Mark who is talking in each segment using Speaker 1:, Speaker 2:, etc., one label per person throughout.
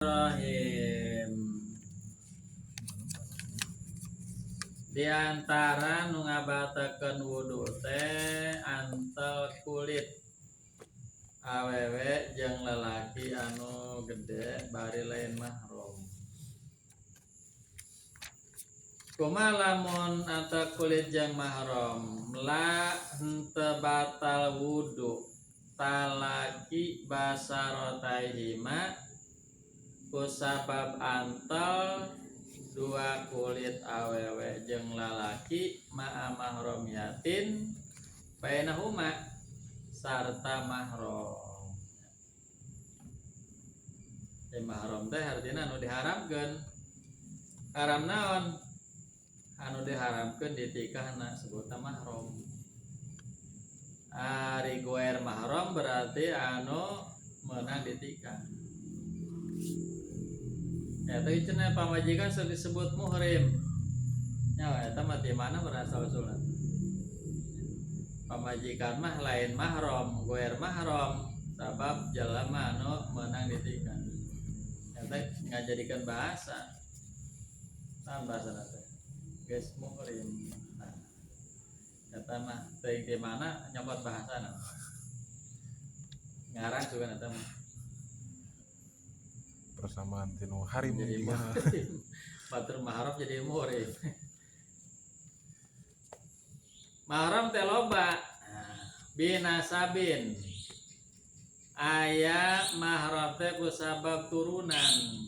Speaker 1: Bismillahirrahmanirrahim. Di antara nu ngabatakeun wudu teh antel kulit awewe jeung lalaki anu gede bari lain mahram. Kumaha lamun antel kulit jeung mahram la henteu batal wudu talaki basarataihima kusabab antel dua kulit awewe jeung lalaki ma'a mahromiyatin bainahuma sarta mahram. Mahram teh artina anu diharamkeun. Haram naon? Anu diharamkeun di tikahna sebutna mahram. Ari guer mahram berarti anu meunang di tikah. Eta cenah pamajikan disebut muhrim. Nya eta mah di mana berasal usulna? Pamajikan mah lain mahram, guer mahram sabab jalma anu meunang di tikah. Eta ngajadikeun bahasa. Naon bahasana teh? Geus muhrim. Nah, eta mah teuing di mana nyokot bahasana. Ngarang juga eta mah.
Speaker 2: Persamaan tinu harim
Speaker 1: Jadi
Speaker 2: juga.
Speaker 1: batur mahram jadi muhrim. Mahram teh loba. Binasabin. Aya mahram teh kusabab turunan.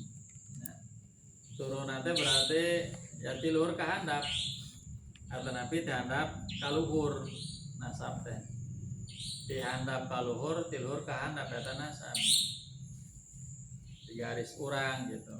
Speaker 1: Turunan teh berarti ya tiluhur ka handap. Atanapi ti handap kaluhur nasab teh. Di handap kaluhur tiluhur ka handap eta nasab. Di garis urang gitu.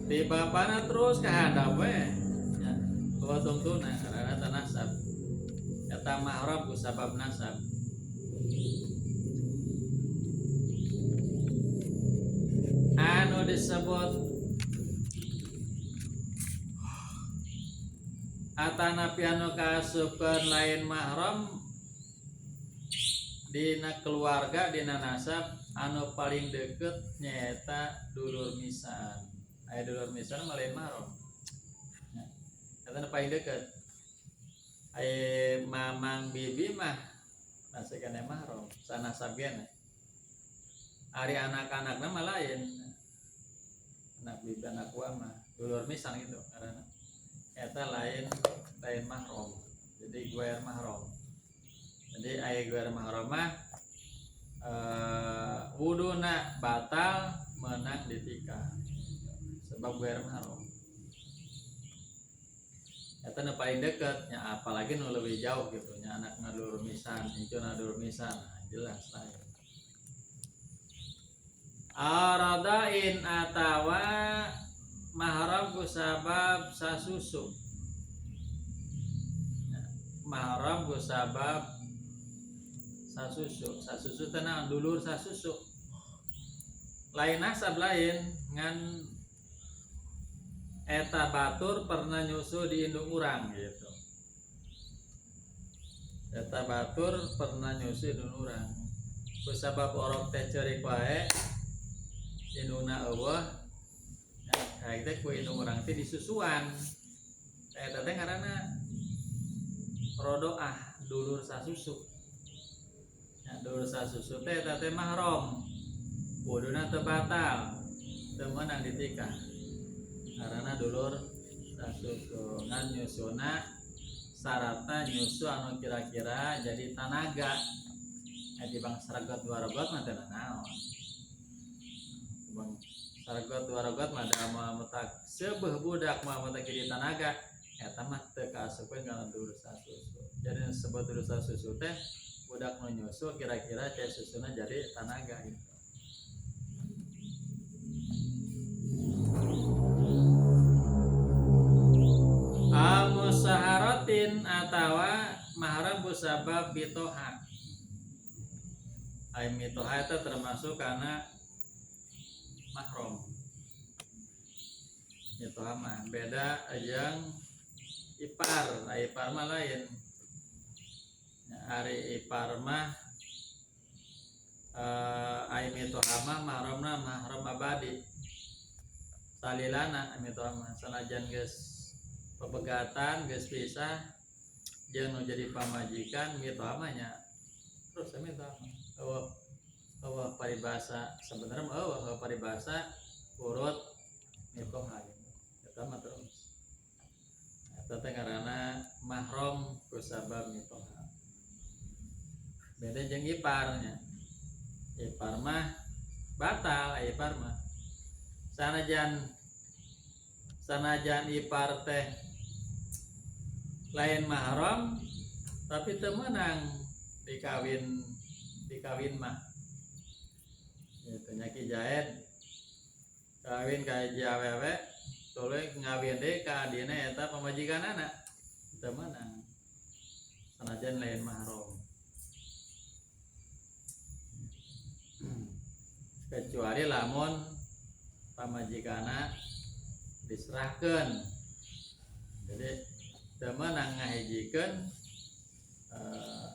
Speaker 1: Di bapana terus ke handap we. Ya, tuwa tungtuna karena nasab. Eta mahram ku sabab nasab. Anu disebut atanapi anu kaasupkeun lain mahram dina keluarga dina nasab anu paling deket nyaeta dulur misan. Aya dulur misan mah lain mahram. Eta paling deket. Aya mamang bibi mah nasikeun mahram, sanasab gene. Ari anak-anakna mah lain. Anak bibi anak gua mah dulur misan gitu karena eta lain mahram. Jadi guer mahram. Jadi aya guer mahram mah wuduna batal meunang ditikah. Sebab guer mahram. Eta nu paling deket nya apalagi nu leuwih jauh gitu nya anakna dulur misan, incuna dulur misan. Nah, jelas lain. Aradain atawa mahram kusabab sasusu. Mahram kusabab sasusu. Sasusu teh naon? Dulur sasusu. Lain nasab lain ngan eta batur pernah nyusu di indung urang gitu. Eta batur pernah nyusu di indung urang. Kusabab orok teh ceurik wae indungna eueuh. Kayak teh ku indung urang teh disusuan. Eta teh ngaranna rodoah, dulur sasusu. Ya, dulur sasusu teh eta teh mahram. Wuduna teu batal. Teu meunang ditikah. Karena dulur sasusu ngan nyusuna syaratna nyusu anu kira-kira jadi tanaga. Di bang saragot dua rogot mah teh naon. Bang saragot dua rogot mah da moal metak seubeuh budak moal metak jadi tanaga eta mah teu kaasupkeun kana dulur sasusu. Jadi disebut dulur sasusu teh budak nu nyusu kira-kira teh susuna jadi tanaga gitu. Musaharatin atawa mahram kusabab bitoha. Ai mitoha itu termasuk karena mahram. mitoha mah beda yang ipar. Nah, ipar mah lain. Ari ipar mah ai mitoha mah mahromna mahrom abadi. Salilana mitoha mah sanajan geus pepegatan geus pisah jeung nu jadi pamajikan mitoha mah nya terus mitoha mah eueuh paribasa sebenarnya mah eueuh paribasa urut mitoha eta mah terus eta teh ngaranna mahrom kusabab mitoha. Beda jeung iparnya. Ipar mah batal ipar mah. Sanajan ipar teh lain mahram tapi teu meunang dikawin mah. Itu nya Ki Jaed kawin ka hiji awewe tuluy ngawin deui ka adina eta pamajikanana teu meunang. Sanajan lain mahram. Kecuali lamun pamajikana diserahkeun. Jadi teu meunang ngahijikeun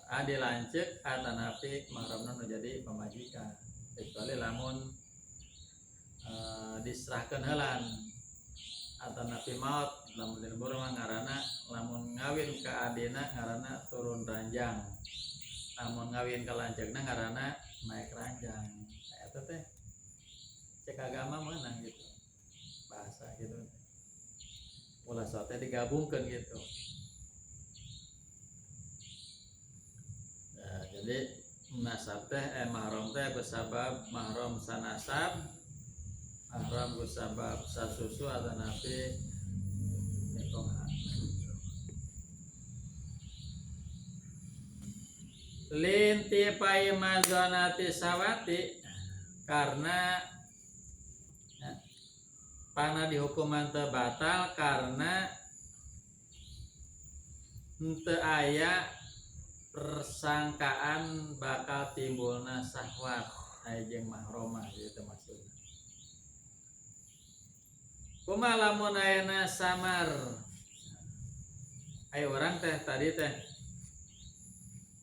Speaker 1: adi lanceuk atanapi mahramna nu jadi pamajikan. Kecuali lamun diserahkeun heulan atanapi maot lamun dina buru mah ngaranna lamun ngawin ka adina ngaranna turun ranjang. Lamun ngawin ka lanceukna ngaranna naik ranjang. Eta teh cek agama meunang gitu bahasa gitu ulah sote digabungkan gitu. Nah, jadi nasab teh mahram teh bersabab mahram sanasab mahram bersabab sasusu atau napi mitoha. Linti pai mazonati sawati karena pana dihukuman teu batal karena henteu aya persangkaan bakal timbulna syahwat aya jeung mahromah gitu maksudna. Kumaha lamun ayeuna samar aya urang teh tadi teh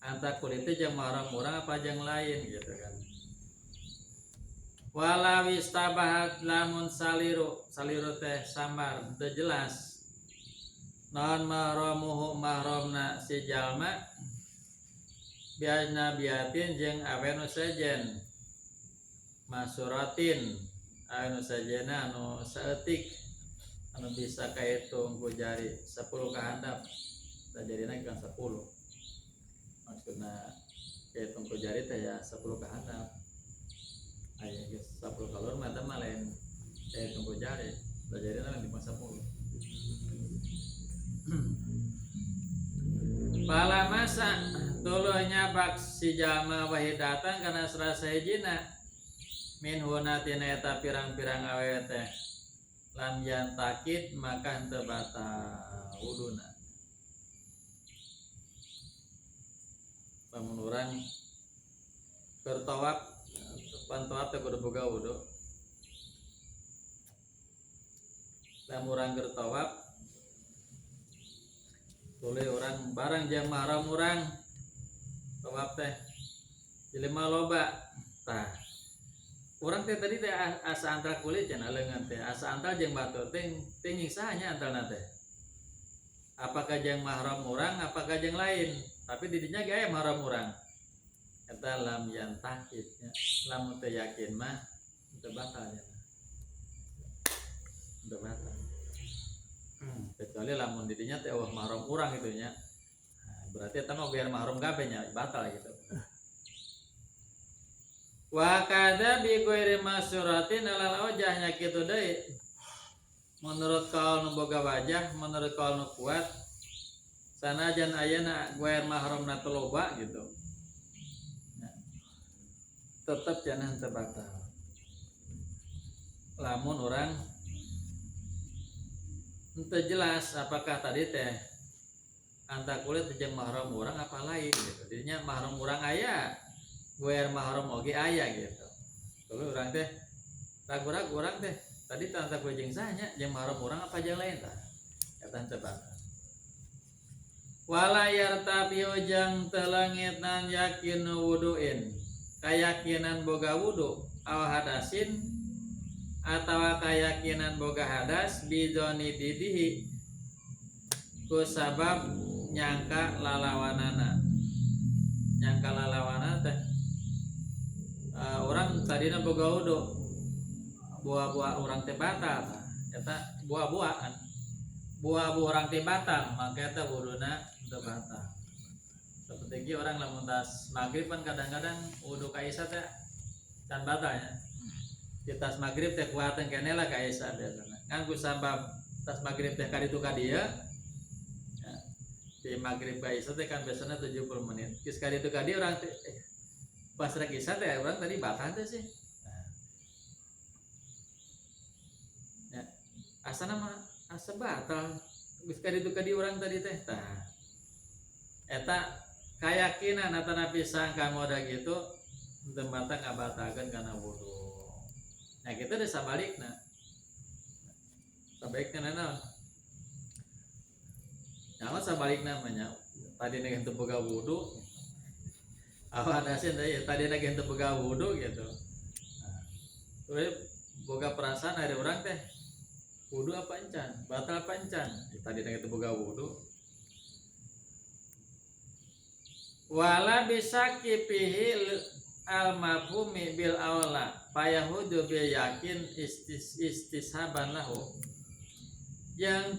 Speaker 1: anta kulitnya jeung mahram urang apa jeung lain gitu kan. Walau istabahat lamun saliru teh samar teu jelas non mahramuhu mahramna si jalma biasna biatin jeung awe nu sejen masuratin anu sajena anu saeutik anu bisa kahitung ku jari 10 ka handap da jarina kan 10 maksudna kahitung ku jari teh ya 10 ka handap. Aya geus 10 kalor mah teh lain kahitung ku jari da jarina lain 10. Pala masa tuluy nyabak si jalma wahidatan kana serasa hijina min huna tina eta pirang-pirang awewe teh lam yantakid maka henteu batal wuduna. Lamun urang keur tawaf pan tawaf teh kudu boga wudu. Lamun urang keur tawaf tuluy urang barang jeung mahram urang tawaf teh jelema loba tah urang teh tadi teh asa antara kulit cenah leungeun teh asa antara jeung batur teh nyiksa nya antarana teh apakah jeung mahram urang apakah jeung lain tapi di dinya ge aya mahram urang eta lam yantakid nya lamun teu yakin mah teu batal nya teu batal. Kecuali lamun di dinya teh mahram urang gitu nya. Nah, berarti eta mah biar mahram kabeh nya batal gitu. Wa kadza bi ghairi masuratin alal wajhnya kitu deui. Menurut kaul nu boga wajah, menurut kaul nu kuat sanajan ayeuna ghair mahramna teu loba gitu. Nah, tetep cenah teu batal. Lamun urang henteu jelas apakah tadi teh anta kulit jeung mahram urang apa lain gitu. Jadinya mahram urang aya, ghair mahram oge aya gitu. Kalau urang teh ragu-ragu urang teh tadi tanta kue jeung sahnya jeung marom urang apa jeung lain tah eta henteu batal. Wala yartapiu jeung teu leungitnan yakin wuduin kayakinan boga wudu aw hadasin atawa kayakinan boga hadas bidoni didihi ku sabab nyangka lalawanana teh orang tadina boga wudu buah-buah orang teh batal eta buah-buahan buah-buah orang teh batal maka eta wuduna teu batal. Seperti ge orang lamun tas magrib kan kadang-kadang wudu ka isya teh can batal nya. Di tas magrib teh kuateun keneh lah ka isya biasana. Kan ku sabab tas magrib teh kaditu ka dieu. Ya, di magrib ka isya teh kan biasana 70 menit. Geus kaditu ka dieu urang teh pas rek isya teh urang tadi batal teh sih. Ya, asana mah asa batal. Geus kaditu ka dieu urang tadi teh tah. Eta kayakinan atana pisang kamoda gitu teu batal ngabatalkeun kana wudu. Nah kita udah sabalikna naon? Nyawa sabalikna mah nya. Tadi nage teu boga wudu. Awak adasin tadi nage teu boga wudu gitu. Nah, boga perasaan ada orang teh wudu apa encan? Batal apa encan? Tadi nage teu boga wudu. Wala bisa kipihi al mafhumi bil awla payahudu bi yakin istishaban lahu yang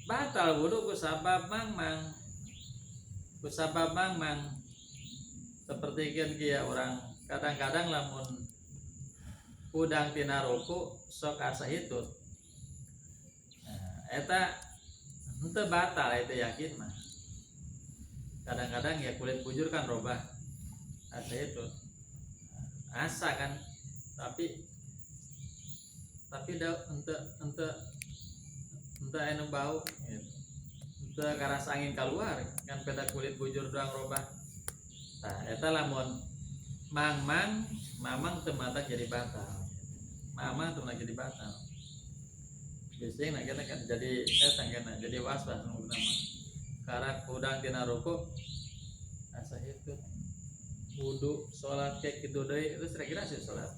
Speaker 1: batal wudu ku sabab mangmang seperti kieu orang kadang-kadang lamun udang tina ruku sok asa hitut eta henteu batal eta yakin mah. Kadang-kadang ya kulit bujur kan robah asa itu asa kan tapi ente anu bau gitu. Ente karasa angin keluar kan peda kulit bujur doang robah. Nah eta lamun mamang teu mata jadi batal. Mamang teu jadi batal. Biasanya kan jadi tangkana jadi was-was nama. Karena udang tina ruku asa itu wudu salat kayak gitu deui itu kira-kira sih salat.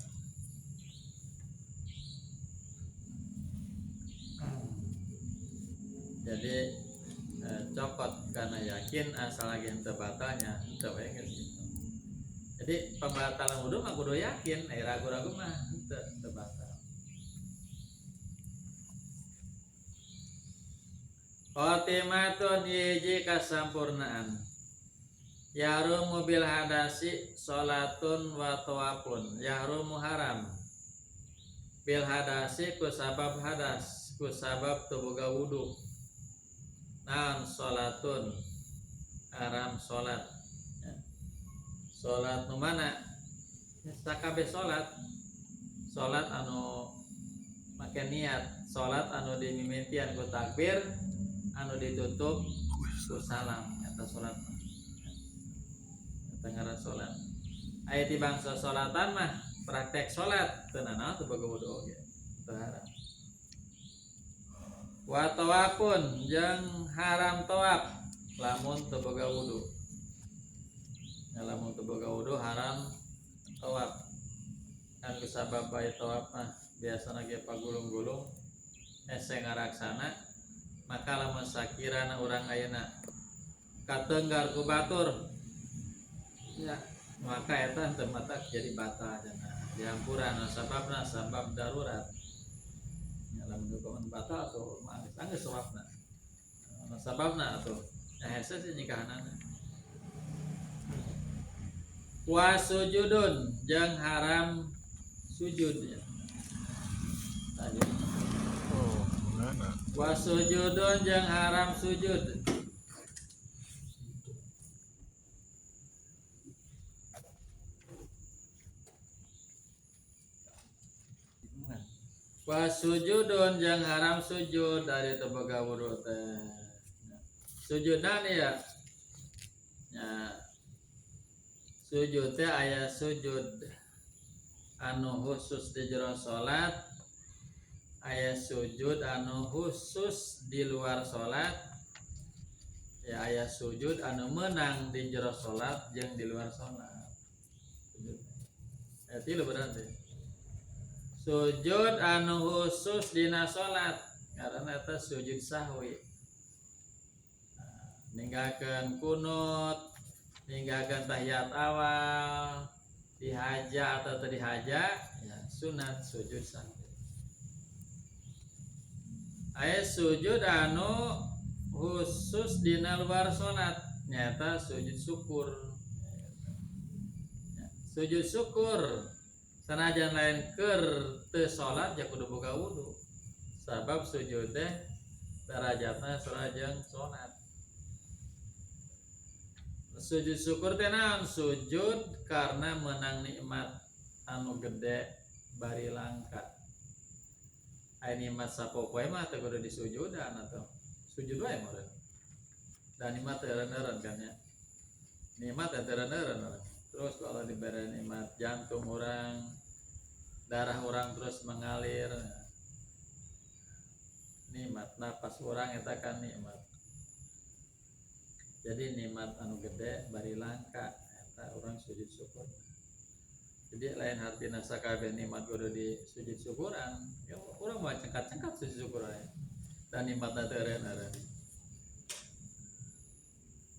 Speaker 1: Jadi copot karena yakin asal lagi henteu batalnya henteu we geus gitu. Jadi pembatalan wudu mah kudu yakin, ragu-ragu mah henteu batal. Khotimatun hiji kasampurnaan. Yahrumu bil hadasi salatun wa tawafun. Yahrumu haram. Bil hadasi ku sabab hadas, ku sabab teu boga wudu. Naon salatun haram salat. Ya. Salat nu mana? Sakabeh salat. Salat anu make niat, salat anu dimimitian ku takbir anu ditutup ku salam eta salat eta ngaran salat aya di bangsa salatan mah praktek salat teu naon teu boga wudu oge teu haram. Wa tawafun jeung haram tawaf lamun teu boga wudu. Ya lamun teu boga wudu haram tawaf. Kan kusabab bae tawaf mah biasana ge pagulung-gulung ese ngaraksana maka lamun sakirana urang ayeuna katenggar ku batur ya maka eta henteu mata jadi batal cenah dihampuran sababna sabab darurat ya lamun hukuman batal atau anggeus sababna sababna atuh hese sih nikahanana. Wa sujudun jeung haram sujud ya tadi wa sujudun jeung haram sujud. Wa sujudun jeung haram sujud dari teu boga wudu teh. Sujudna ya. Ya. Sujud teh aya sujud anu khusus di jero salat aya sujud anu khusus di luar salat ya aya sujud anu menang di jero salat jeung di luar salat. Ya tilu berarti. Sujud anu khusus dina salat karena eta sujud sahwi. Ninggalkeun kunut, ninggalkeun tahiyat awal, dihaja atau teu dihaja, ya sunat sujud sahwi. Aya sujud anu khusus dina luar salat, nyata sujud syukur. Sujud syukur sanajan lain keur teu salat ya kudu boga wudu. Sabab sujud teh derajatna sarajeng salat. Sujud syukur teh naon? Sujud karena menang nikmat anu gede bari langka. Aya nikmat sapopoe mah teu kudu disujudan atuh. Sujud wae meureun. Dan nikmat teu eureun kan ya. Nikmat teu eureun. Terus kalau diberi nikmat jantung orang, darah orang terus mengalir. Nikmat napas orang eta kan nikmat. Jadi nikmat anu gede bari langka eta urang sujud syukur. Jadi lain hartina sakabeh nikmat kudu di sujud syukuran. Ya urang mah cengkat-cengkat sujud syukur aya. Dan nikmatna teu eureun-eureun.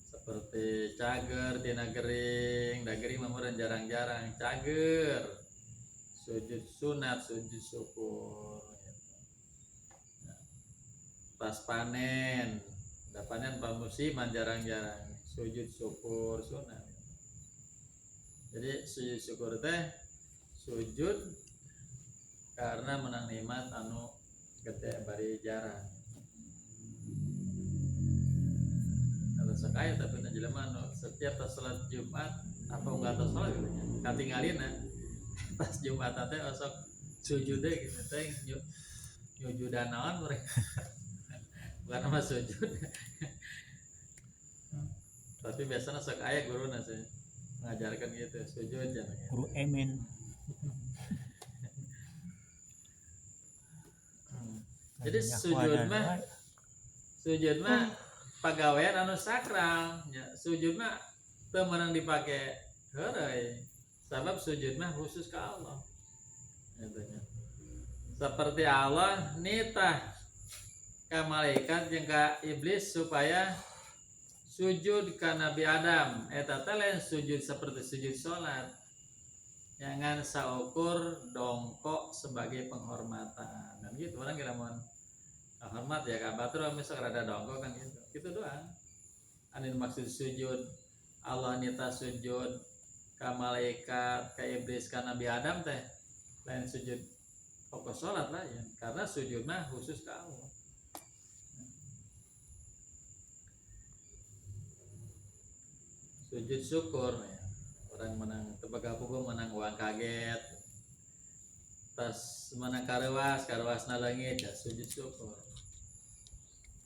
Speaker 1: Seperti cager dina gering, da gering mah meureun jarang-jarang cager. Sujud sunat, sujud syukur gitu. Nah, pas panen da panen pamusiman jarang-jarang sujud syukur sunat. Jadi sujud syukur teh sujud karena menang nikmat anu gede bari jarang. Kalau sakaya tapi na jelema anu setiap tas salat Jumat apa enggak tas salat gitu nya. Katingalina pas Jumat teh osok sujud deh gitu teh nyujudan naon mereka. Bukan nama sujud. Tapi biasanya sok aya guruna sih ngajarkan gitu sujud jangan gitu.
Speaker 2: Guru Emin.
Speaker 1: Jadi sujud mah pagawean anu sakral nya. Sujud mah teu meunang dipake heureuy. Sabab sujud mah khusus ka Allah. Gitu nya. Seperti Allah nitah ka malaikat jeung ka iblis supaya sujud ka Nabi Adam. Eta teh lain sujud seperti sujud salat. Jangan saukur dongkok sebagai penghormatan. Dan gitu orang kira mun hormat ya ka batur misal rada dongkok kan gitu. Gitu doang. Anu maksud sujud Allah nita sujud ka malaikat, ka iblis, ka Nabi Adam teh lain sujud pokok salat lah ya. Karena sujudna khusus ka Allah. Sujud syukur ya. Orang menang tebaga pukul menang uang kaget. Tas menang karewas nalengit ya sujud syukur.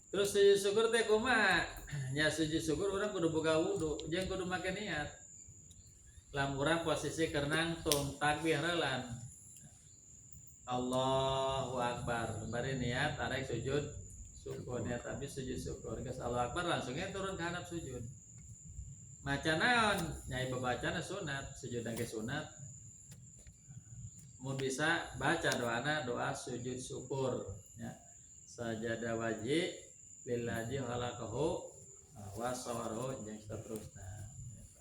Speaker 1: Terus sujud syukur teh kumaha? Nya sujud syukur orang kudu boga wudu, jeung kudu make niat. Lamun urang posisi keur nangtung takbir heulan. Allahu Akbar. Bari niat arek sujud syukur niat tapi sujud syukur. Geus Allahu Akbar langsungnya turun ke hadap sujud. Maca naon? Nyai babacana sunat, sujud ge sunat. Mun bisa baca doana doa sujud syukur ya. Sajada wajib lillazi khalaqahu wa sawarahu jeung saterusna.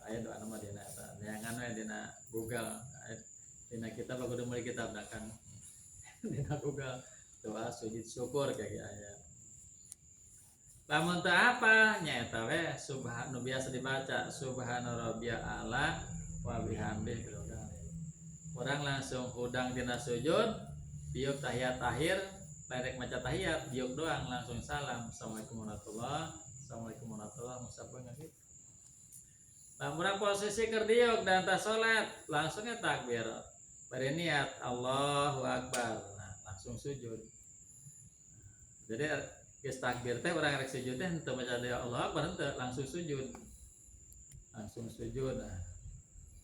Speaker 1: Aya doa mah dina eta. Neangan we dina Google. Dina kitab kudu meuli kitab kan. Dina Google doa sujud syukur kayak aya. Lamun teu apa nyaeta we subhanu biasa dibaca subhana rabbiyal a'la wa bihamdihi gitu kan. Urang langsung hudang dina sujud, diuk tahiyat akhir, lerek maca tahiyat, diuk doang langsung salam. Assalamualaikum warahmatullahi wabarakatuh. Gitu. Lamun urang posisi keur diuk dan tas salat, langsungnya takbir. Bari niat Allahu Akbar. Nah, langsung sujud. Jadi geus takbir teh urang rek sujud teh henteu baca doa Allah Akbar henteu langsung sujud. Langsung sujud. Nah,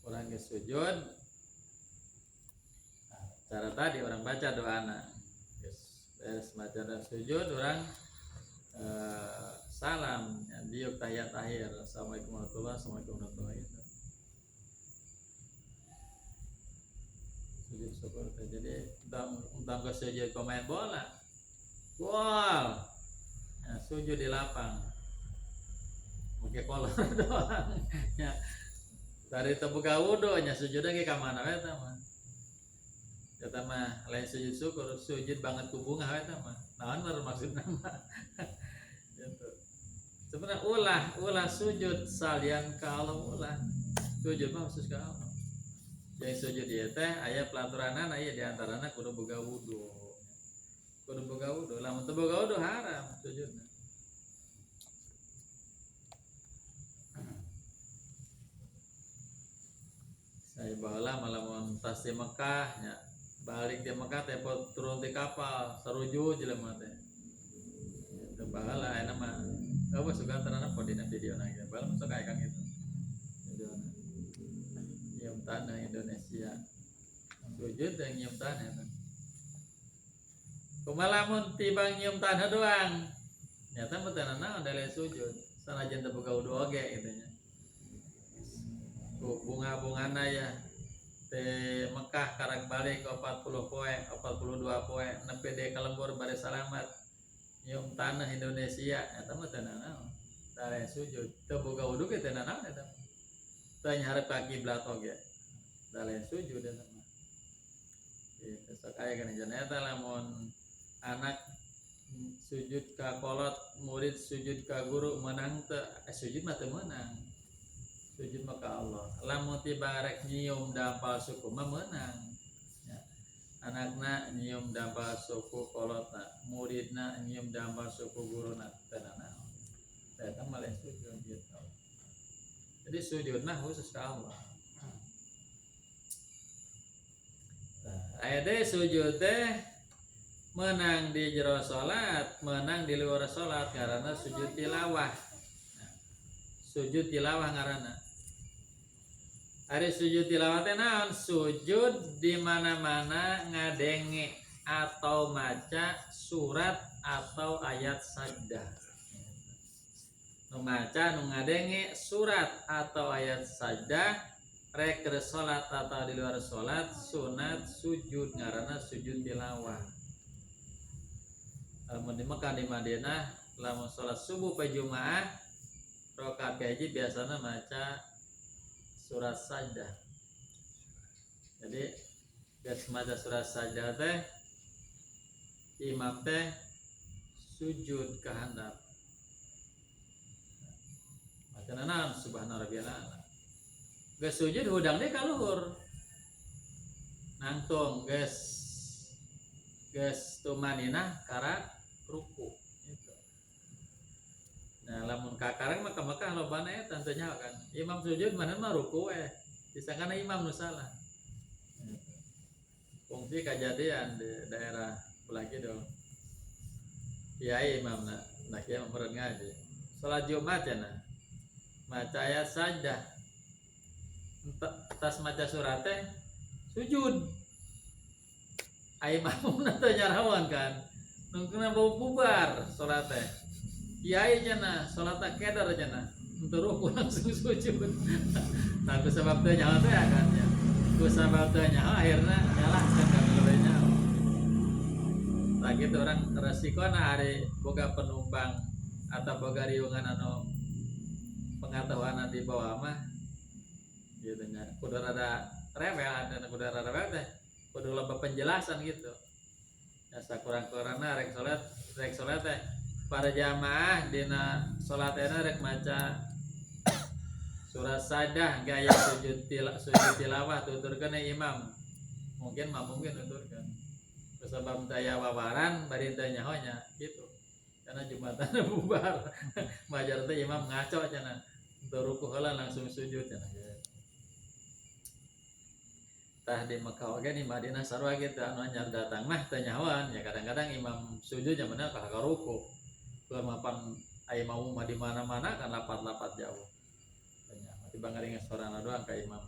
Speaker 1: urang geus sujud. Nah, cara tadi orang baca doana. Geus beres maca dan sujud orang salam ya, diuk tahiyat akhir assalamualaikum warahmatullahi wabarakatuh itu sujud syukur jadi tentang ke sujud pemain bola gol ya, sujud di lapang pakai kolor doang ya dari tebuka wudhu nya sujudnya ke mana we eta mah eta mah lain sujud syukur sujud banget ku bunga we eta mah naon maksudna mah gitu sebenarnya ulah sujud salian ka Allah ulah sujud mah khusus ka Allah yang sujud ieu teh aya pelaturanna aya di antarana kudu boga wudhu lamun teu boga wudhu haram sujudna. Saya baheula malamun tas di Mekah nya balik di Mekah teh turun di kapal saruju jelema teh teu baheula aya mah eueuh sugantarana po dina videona ge baheula sok aya kang itu videona nyium tanah Indonesia sujud dan nyium tanah eta kumaha lamun tibang nyium tanah doang nyata mah teu naon da sujud sanajan teu boga wudhu oge kitu nya bunga-bungana ya teh Mekah karek balik 40 poe 42 poe nepi deui ka lembur bade salamat nyium tanah Indonesia eta mah teu naon tare sujud teu boga wudhu ge teu naon eta teu nyaharep ka kiblat oge tare sujud eta mah kitu sok aya kana jana eta lamun anak sujud ka kolot murid sujud ka guru menang teu sujud mah teu meunang sujud maka Allah lamun tiba rek nyium dampal suku mah meunang ya. Anakna nyium dampal suku kolotna muridna nyium dampal suku guruna teu naon eta mah lain sujud gitu jadi sujud mah khusus ka Allah aya deui sujud teh menang di jero salat menang di luar salat karena sujud tilawah sujud tilawah ngaranna ari sujud tilawah teh naon sujud di mana-mana ngadenge atau maca surat atau ayat sajdah nu maca nu ngadenge surat atau ayat sajdah rek keur salat atau di luar salat sunat sujud ngaranna sujud tilawah lamun di Mekah di Madinah lamun salat subuh pe Jumaah rakaat kahiji biasana maca surat sajdah jadi geus maca surat sajdah teh imam teh sujud ka handap macana naon subhana rabbiyal a'la geus sujud hudang deui ka luhur nangtung geus tumaninah kara ruku gitu. Nah lamun kakarang maka lobana eta teu nyaho kan imam sujud mana mah ruku disangkana imam nu salah fungsi kejadian di daerah ulah kieu kiai imamna nah kiai meureun ngaji salat Jumat cenah maca ayat sajdah tas maca surat teh sujud ai makmumna teu nyarawan kan nungkuna bau bubar salat teh kiai cenah salat kedar cenah untuk ruku langsung sujud nah ku sabab teu nyaho teh kan ya ku sabab teu nyaho akhirna nyalahkeun ka leuwih nyaho tah kitu urang resikona ari boga penumpang atau boga riungan anu pengetahuan di bawah mah gitu nya kudu rada rewel dan kudu rada rewel teh kudu loba penjelasan gitu ya sakurang-kurangna rek salat teh para jamaah dina salat eta rek maca surat sajdah gaya sujud tilawah tuturkeun imam mungkin tuturkeun sebab daya wawaran bari teu nyaho nya kitu karena Jumatan bubar majar teh imam ngaco cenah teu ruku heula langsung sujud cenah tah di Mekah oge di Madinah sarua kitu anu anyar datang mah teu nyahoan ya kadang-kadang imam sujud nya bener ka ruku keur mapan aya mau mah di mana-mana kan lapat-lapat jauh tanya mati bangaringes sorana doang ka imam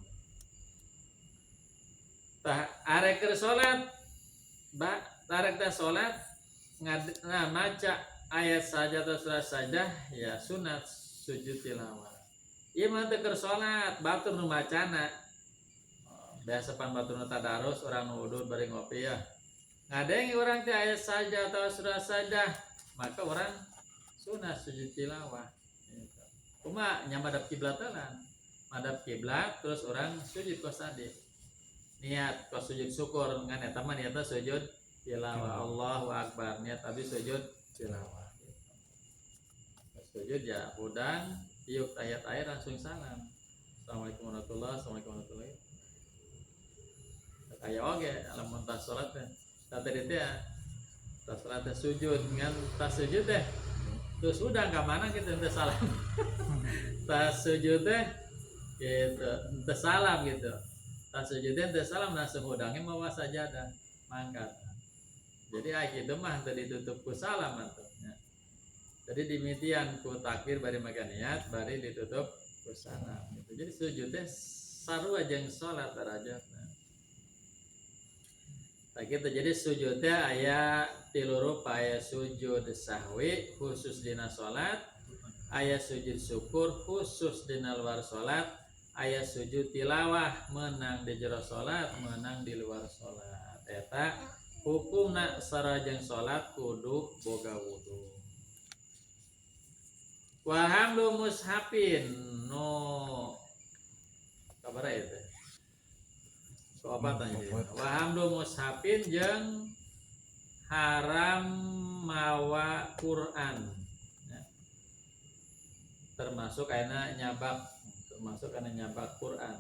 Speaker 1: tah arek keur salat arek teh salat maca ayat saja atau surah saja ya sunat sujud tilawah. Ieu mah teu keur salat, batur nu macana. Biasa pan batur nu tadarus urang nu wudhu bari ngopi ya. Ngadengi orang teh ayat saja atau surah saja, maka orang sunat sujud tilawah. Cuma nyamadap kiblat lan. Madap kiblat terus orang sujud kos tadi. Niat kos sujud syukur ngan eta mah niatna sujud tilawah. Allahu akbar, niat abi sujud tilawah. Sujud ya udang tiup ayat-ayat langsung salam. Assalamualaikum warahmatullahi wabarakatuh. Kayak oge lamun tas salat teh. Tadi teh ya tas salat teh sujud ngan tas sujud teh terus udang ka mana gitu teh salam. Tas sujud teh gitu teh salam gitu. Tas sujud teh salam langsung udangnya mawa sajadah mangkat. Jadi aya kitu mah teu ditutup ku salam atuh. Jadi dimitian ku takbir bari makan niat bari ditutup ku salam gitu. Jadi sujud teh sarua jeung salat derajatna. Tak gitu jadi sujud teh aya 3 rupa, aya sujud sahwi khusus dina salat, aya sujud syukur khusus dina luar salat, aya sujud tilawah menang di jero salat, menang di luar salat. Eta hukumna sarajeng salat kudu boga wudu. Wa hamlu mushafin no kabar eta. Sobat tanya dia. Wa hamlu mushafin jeung haram mawa Quran. Ya. Termasuk ayeuna nyabak Quran.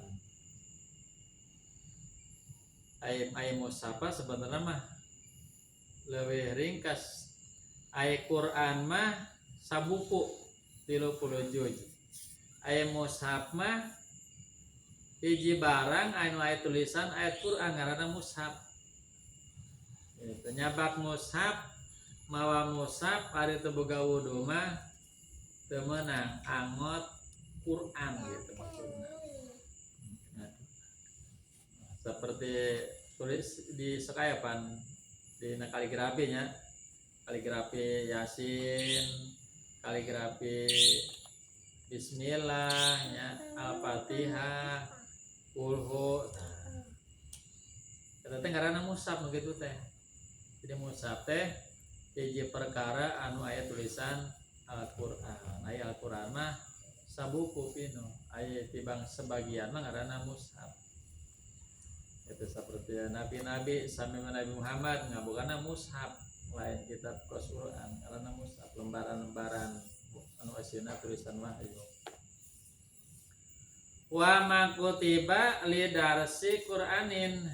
Speaker 1: Aya mushaf sebenarnya mah leuwih ringkas. Aya Quran mah sabuku 30 juz. Aya mushaf mah hiji barang anu aya tulisan ayat Quran ngaranna mushaf. Itu nyabak mushaf mawa mushaf ari teu boga wudu mah teu meunang angot Quran gitu maksudna. Nah, seperti tulis di sekayapan di kaligrafi nya. Kaligrafi Yasin, kaligrafi Bismillah ya, Al-Fatihah, Kulhu. Eta teh ngaranna mushaf nu kitu teh. Jadi mushaf teh hiji perkara anu aya tulisan Al-Qur'an. Aya Al-Qur'an mah sabuku pinu. Aya tibang sebagian mah ngaranna mushaf. Itu seperti nabi-nabi sampai Nabi Muhammad ngabogana mushaf, lain kitab Qur'an ngaranna mushaf, lembaran-lembaran anu asina tulisan wahyu. Wa makutiba lidarsi Qur'anin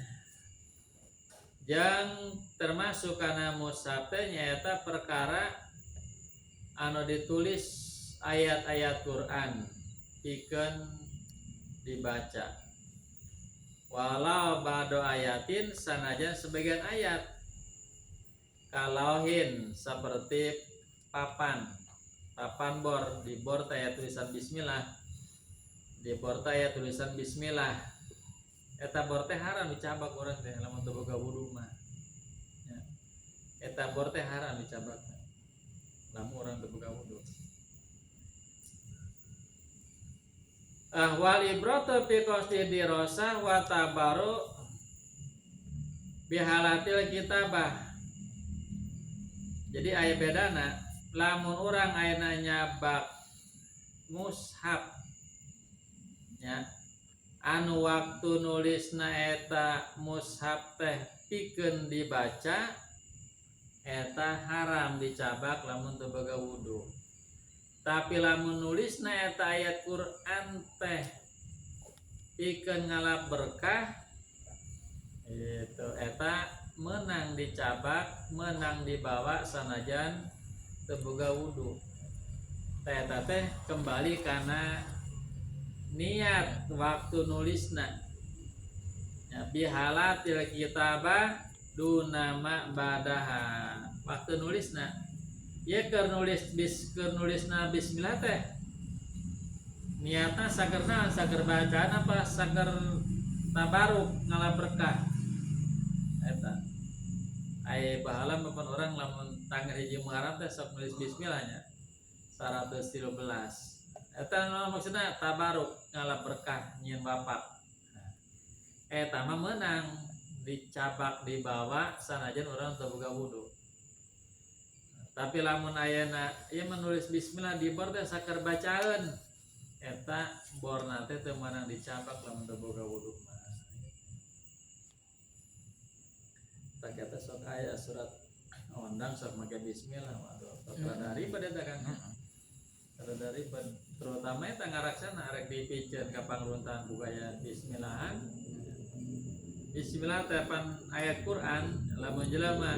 Speaker 1: yang termasuk kana mushaf teh nyaeta perkara anu ditulis ayat-ayat Quran pikeun dibaca. Walau ba'du ayatin sanajan sebagian ayat kalauhin seperti papan bor, di bor teh tulisan bismillah, di bor teh tulisan bismillah. Eta bor teh haram dicabak urang teh lamun teu boga wudu mah. Ya. Eta bor teh haram dicabak lamun urang teu boga wudu. Wal ibratu fi qasdi dirasah wa tabaru bihalatil kitabah. Jadi aya bedana lamun urang ayeuna nyabak mushaf ya anu waktu nulisna eta mushaf teh pikeun dibaca eta haram dicabak lamun teu boga wudu. Tapi lamun nulisna eta ayat Quran teh pikeun ngalap berkah itu eta menang dicabak, menang dibawa sanajan teu boga wudu. Eta teh kembali kana niat waktu nulisna. Ya bihalatil kitabah dunama badaha. Waktu nulisna. Ye keur nulisna bismillah teh. Niatna sakerna saker bacaan apa saker tabaruk ngalap berkah. Eta. Ai bahala maupun orang lamun tanggal hiji Muharram teh sok nulis bismillahnya 113. Eta maksudna tabaruk ngalap berkah nyieun wafat. Eta mah meunang dicabak dibawa sanajan orang teu boga wudu. Tapi lamun ayeuna ieu menulis bismillah di bor teh sakeur bacaeun eta borna teh teu meunang dicabak lamun teu boga wudu mah. Tak eta sok aya surat ondang sok make bismillah waduh rada ribet eta kan. Rada ribet terutama eta ngaraksana arek dipikeun ka pangruntahan bugaya bismillahan. Bismillah teh pan ayat Quran lamun jelema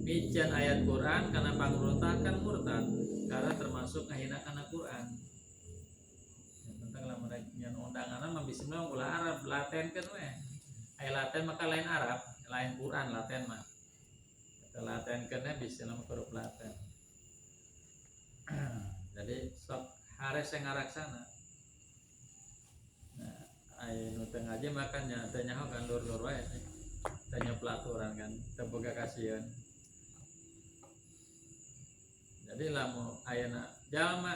Speaker 1: mican ayat Quran karena pangruntahan kan murtad karena termasuk ngahina kana Quran. Yang penting lamun rek nyen undanganna mah bismillah ulah Arab latenkeun we. Aya laten maka lain Arab, lain Quran laten mah. Eta latenkeunna bismillah huruf laten. Jadi sok hares yang ngaraksana. Nah, aya nu teu ngaji makanya teu nyaho kan lur-lur wae. Tanya pelaturan kan, teu boga kasieun. Jadi lamun ayeuna jalma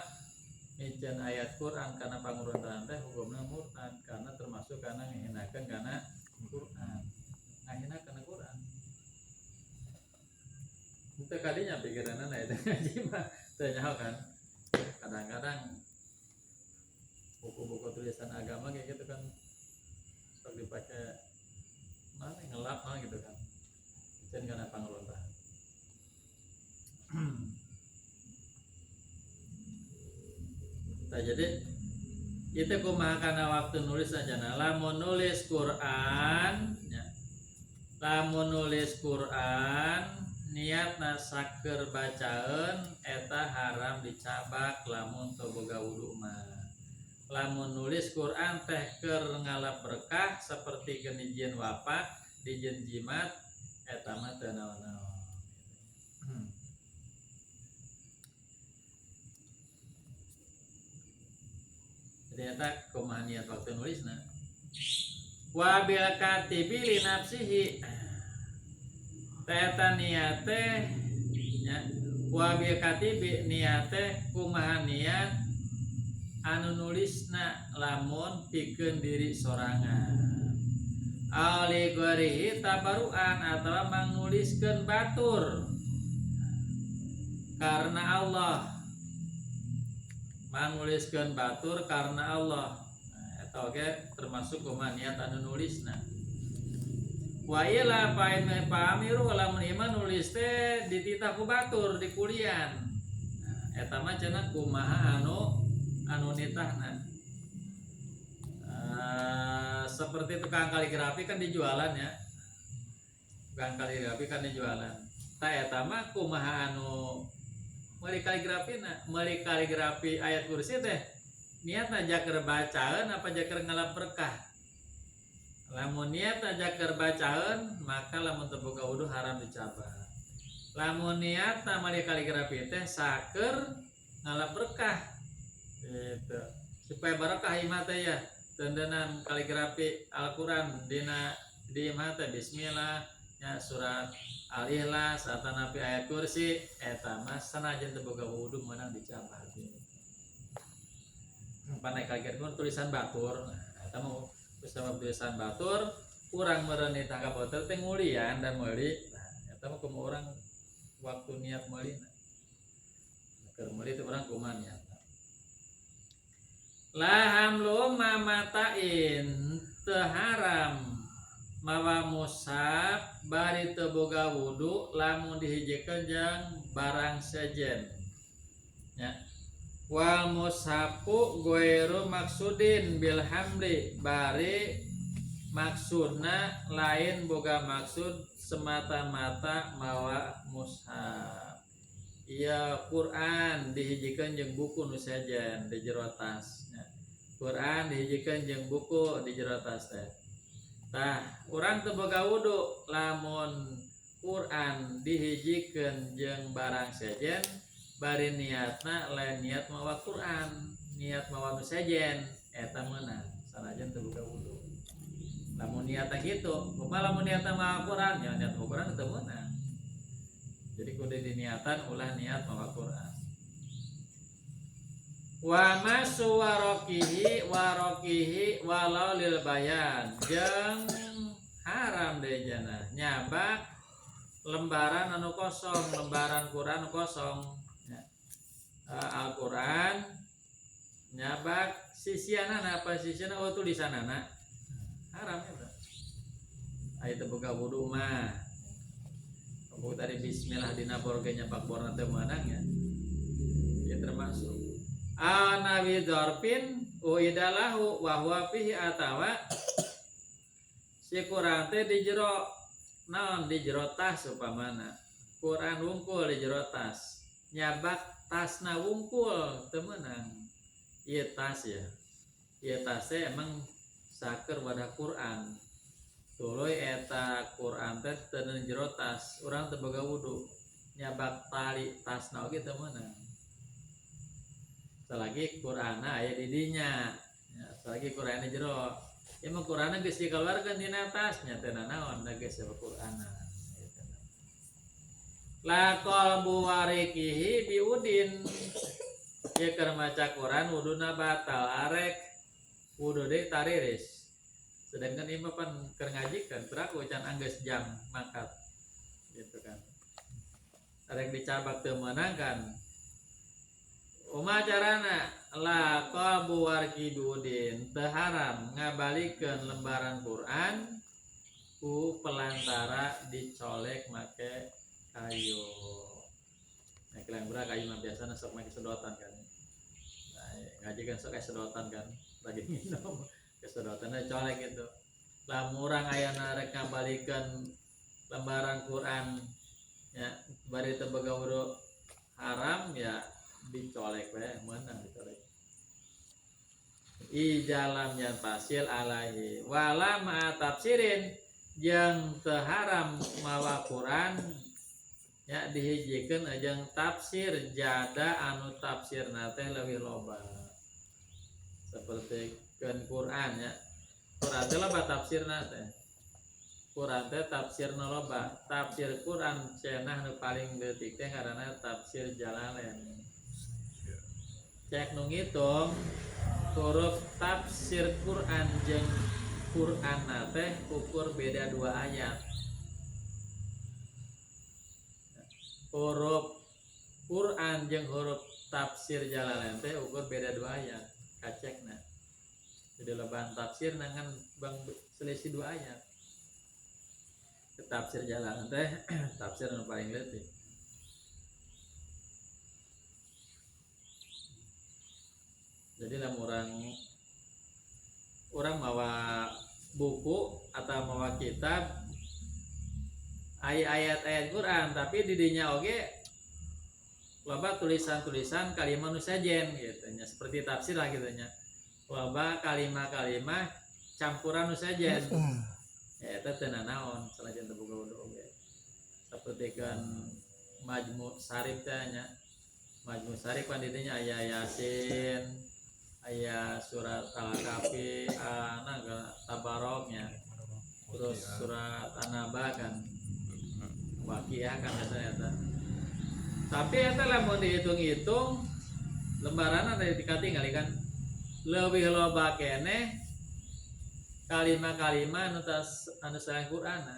Speaker 1: miceun ayat Quran karena panguruntahan teh hukumna murtad karena termasuk kana ngehinakeun kana Quran. Ngahina kana Quran. Teu kadinya pikiranna eta ngaji mah teu nyaho kan. Kadang-kadang buku-buku tulisan agama kayak gitu kan sok dipakai mana ngelap mah gitu kan miceun kana panguruntahan. Nah, jadi itu kumaha kana waktu nulis aja nah lamun nulis Quran ya. Lamun nulis Quran niatna saker bacaeun eta haram dicabak lamun teu boga wudu mah. Lamun nulis Quran teh keur ngalap berkah saperti genijieun wafat dijieun jimat eta mah teu naon-naon. Jadi eta kumaha niat waktu nulisna. Wa bil katibi li nafsihi. Eta niate nya wa bil katibi niate kumaha niat anu nulisna lamun pikeun diri sorangan. Ali gorihi tabaruan atawa mangnuliskeun batur karena Allah. Mangnuliskeun batur karena Allah. Nah, eta oge termasuk kumaha niat anu nulisna. Wa ila pamiru lamun iman nulis teh dititah ku batur di kulian. Nah, eta mah cenah kumaha anu nitahna. Seperti tukang kaligrafi kan dijualan ya. Tukang kaligrafi kan dijualan. Ta eta mah kumaha anu meuli kaligrafi ayat kursi teh niatna jaker bacaeun apa jaker ngalap berkah. Lamun niat jaker bacaeun maka lamun teu boga wudu haram dicabak. Lamun niatna meuli kaligrafi teh saker ngalap berkah. Gitu. Supaya barokah imah teh ya. Tendenan kaligrafi Al-Qur'an dina di imah teh bismillah nya surat Al-Ikhlas atanapi ayat kursi eta mah sanajan teu boga wudu meunang dicabak. Pandai kaligrafi tulisan batur. Eta mah sebab tulisan batur kurang meureun ditangkap batur teh ngulian dan meuli. Nah, eta mah kumaha urang waktu niat meulina. Keur meuli teh urang kumaha niat. Laham lu mamatain teu haram mawa musab bari teu boga wudu lamun dihijikeun jeung barang sejen. Ya. Wal mushafu ghairu maksudin bil hamli bari maksudna lain boga maksud semata-mata mawa mushaf. Iya Quran dihijikeun jeung buku nu sejen di jero tas. Quran dihijikeun jeung buku di jero tas teh. Tah, urang teu boga wudu lamun Quran dihijikeun jeung barang sejen bari niatna lain niat mawa Quran, niat mawa nu sejen eta meunang sanajan teu boga wudu. Lamun niatna kitu, kumaha lamun niatna mawa Quran, ya niat mawa Quran teu meunang. Jadi kudu diniatan ulah niat mawa Quran. Wa masu warokihi walau lil bayan jeung haram deh jana nyabak lembaran anu kosong, lembaran Quran anu kosong ya. Al-Quran nyabak sisianana apa sisiana tulisanana haram ya. Aya teu boga wudu mah. Kamu tadi bismillah dina borge nyapak borna teu meunang ya. Ya termasuk anawi dzarfin uidalahu wa huwa fihi atawa si Quran teh di jero naon di jero tas upamana Quran wungkul di jero tas nyabak tasna wungkul teu meunang ieu tas ya ieu tas teh emang saker wadah Quran tuluy eta Quran teh teu di jero tas urang teu boga wudu nyabak tali tasna oge teu meunang selagi Qur'ana aya di dinya ya, selagi Qur'ana jero ya mah Qur'ana geus dikeluarkeun dina tas nya teu naon da geus Qur'ana la qalbu warikihi biudin ya keur maca Quran wuduna batal arek wudu deui tariris sedangkan imah pan keur ngajikeun beraku can anggeus jam mangkat gitu kan arek dicabak teu meunang kan umacarana la qalbu warki biudin teu haram ngabalikeun lembaran Quran ku pelantara dicolek make kayu. Nah, kelang beura kayu mah biasana sok make sedotan kan. Nah, ngaji kan sok sedotan kan, lagi minum kesedotanna colek gitu. Lamun urang ayana rek ngabalikeun lembaran Quran ya bari teu boga wudu haram ya dicolek we meunang dicolek ijalam yang pasil alaihi wala ma tafsirin yang terharam mawa Quran ya dihijikeun jeung tafsir jada anu tafsirna teh leuwih loba seperti Quran ya Quran teh loba tafsirna teh Quran teh tafsirna loba tafsir Quran cenah nu paling leutik teh ngaranna tafsir Jalalain cek nu ngitung huruf tafsir Quran jeung Quran teh ukur beda 2 ayat huruf Quran jeung huruf tafsir Jalalain teh ukur beda 2 ayat kacekna jadi leban tafsir nangan bang selisih 2 ayat tafsir Jalalain teh tafsir nu paling leutik. Jadi lamun orang mawa buku atau mawa kitab ayat-ayat Quran tapi di dinya oge loba tulisan-tulisan kalimat nu sajen gitu nya seperti tafsir lah gitu nya loba kalimat-kalimat campuran nu sajen ya eta teu naon sanajan teu boga wudu oge sapertikeun Majmu' Syarif teh nya Majmu' Syarif kan di dinya aya Yasin aya surat Al-Kahfi Tabaroknya terus surat An-Naba kan Waqiah kan eta tapi eta lamun dihitung-hitung lembaran ada dikatingali kan leuwih loba keneh kalimat-kalimat anu saeng Qur'an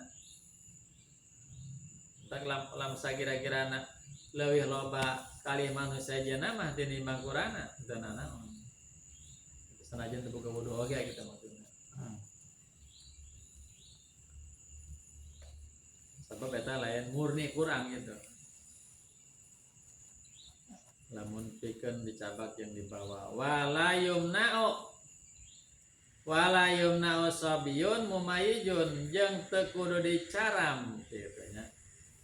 Speaker 1: tak lam sakira-kirana leuwih loba kalimat nu sajana mah tinimbang Qur'an teu naon sanajan teu boga wudu oge kita maksudna. Sebab eta lain murni Quran gitu. Lamun pikeun dicabak yang dibawa wala yumna'u sabiyun mumayyijun jeung teu kudu dicaram kitu nya.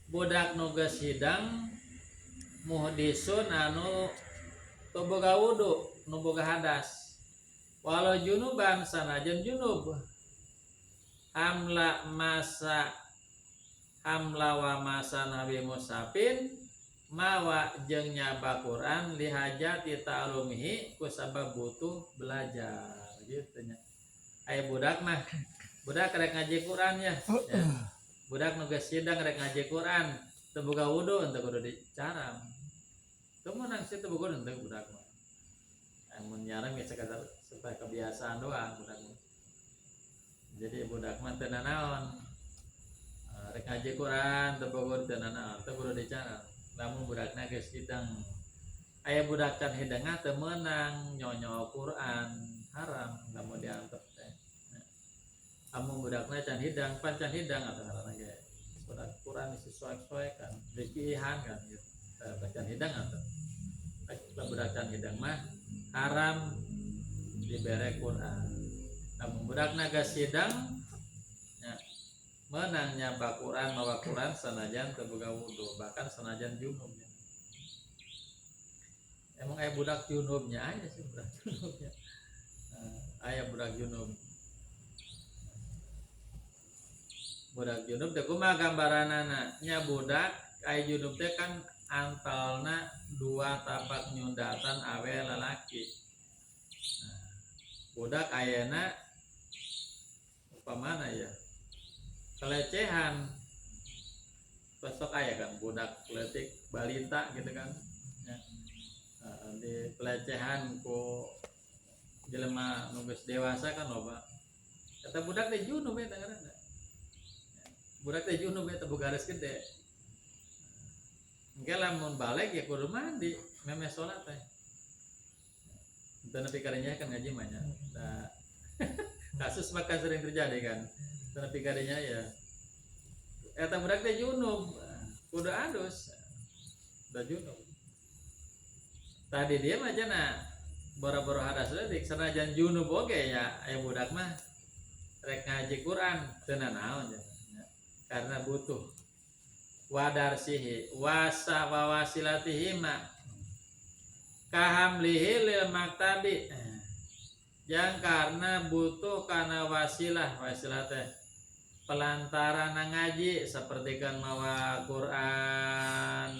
Speaker 1: Budak nu geus hidang muhdisun anu teu boga wudu nu boga hadas walau junuban sanajan junub hamla wa masa nabi musafin mawa jeung nyaba Quran lihajati ta'lumihi ku sabab butuh belajar gitu nya aya budak rek ngaji Quran ya budak nu geus sidang rek ngaji Quran teu boga wudu henteu kudu dicaram. Teu meunang sih teu boga henteu budak mah. Mun nyarang ya sekadar supaya kebiasaan doang budak mah. Jadi budak mah teu nanaon. Rek ngaji Quran teu boga teu nanaon, teu kudu dicaram. Lamun budakna geus hidang aya budak can hidangna teu meunang nyonyo Quran haram lamun diantep teh. Amun budakna can hidang atuh ngaranna ge budak Quran disesuaikan dipihan kan gitu. Can hidang atuh. Budak can hidang mah haram dibere Quran. Lamun budakna geus hidang nya meunang nyampa Quran mawa Quran sanajan teu boga wudu, bahkan sanajan junub. Emang aya budak junubnya aja sih budak junubnya. Aya budak junub. Budak junub teh kumaha gambaranana? Nya budak aya junub teh kan antalna 2 tapak nyundatan awe lalaki. Budak ayeuna upamana ya? Pelecehan. Besok aya kan budak leutik balita gitu kan. Ya. Di pelecehan ku jelema nu geus dewasa kan loba. Kata budak teh junub eta ngaranna. Budak teh junub eta boga garis gede. Engke lamun balik ya kudu mandi, meme salat teh. Teu nepi ka dinya kan ngaji mah nya. Nah, kasus maka sering terjadi kan. Teu nepi ka dinya ya. Eta budak teh junub, kudu adus. Da junub. Tadi dia mah cenah boro-boro hadas leutik sanajan junub oge ya aya budak mah rek ngaji Quran teu nanaon cenah. Karena butuh wadarsihi wasa wawasilatihi ma kahamlihi lil maktabi yang karena butuh karena wasilah teh pelantara ngaji seperti kan mawa Quran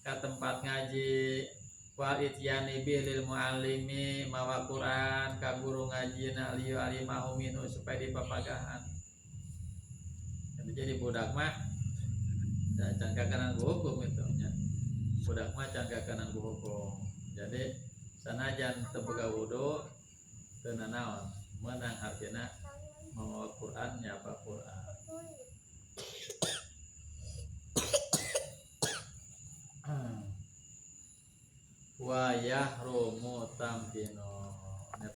Speaker 1: ke tempat ngaji wa ityani bil muallimi mawa Quran ka guru ngajina liyu alimahu minhu supaya dipapagahan. Jadi budak mah can kakanan ku hukum itu nya. Budak mah can kakanan ku hukum. Jadi sanajan teu boga wudu teu nanaon meunang hartina mawa Quran nyapa Quran. Wa